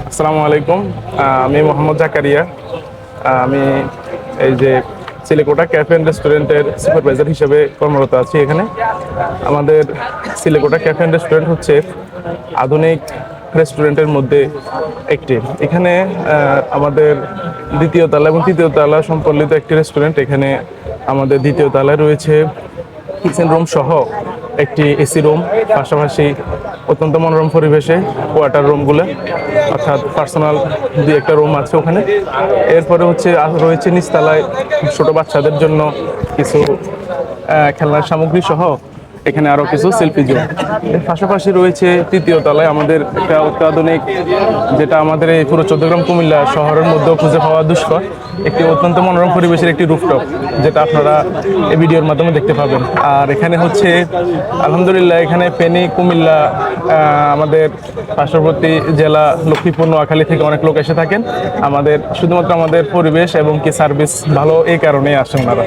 আসসালামু আলাইকুম। আমি মোহাম্মদ জাকারিয়া। আমি এই যে সিলেকোটা ক্যাফে অ্যান্ড রেস্টুরেন্টের সুপারভাইজার হিসেবে কর্মরত আছি এখানে। আমাদের সিলেকোটা ক্যাফে অ্যান্ড রেস্টুরেন্ট হচ্ছে আধুনিক রেস্টুরেন্টের মধ্যে একটি। এখানে আমাদের দ্বিতীয় তলা এবং তৃতীয় তলা সম্পর্কিত একটি রেস্টুরেন্ট। এখানে আমাদের দ্বিতীয় তলায় রয়েছে কিচেন রুম সহ একটি এসি রুম, পাশাপাশি অত্যন্ত মনোরম পরিবেশে কোয়ার্টার রুমগুলো, অর্থাৎ পার্সোনাল দুই একটা রুম আছে ওখানে। এরপরে হচ্ছে রয়েছে নিচতলায় ছোট বাচ্চাদের জন্য কিছু খেলনার সামগ্রী সহ এখানে আরো কিছু সেলফি জোন। এর পাশাপাশি রয়েছে তৃতীয় তলায় আমাদের একটা অত্যাধুনিক, যেটা আমাদের এই পুরো চট্টগ্রাম কুমিল্লা শহরের মধ্যেও খুঁজে পাওয়া দুষ্কর, একটি অত্যন্ত মনোরম পরিবেশের একটি রুফটপ, যেটা আপনারা এই ভিডিওর মাধ্যমে দেখতে পাবেন। আর এখানে হচ্ছে আলহামদুলিল্লাহ এখানে ফেনী, কুমিল্লা, আমাদের পার্শ্ববর্তী জেলা লক্ষ্মীপুর, নোয়াখালী থেকে অনেক লোক এসে থাকেন। আমাদের শুধুমাত্র আমাদের পরিবেশ এবং কি সার্ভিস ভালো, এই কারণেই আসেন ওনারা।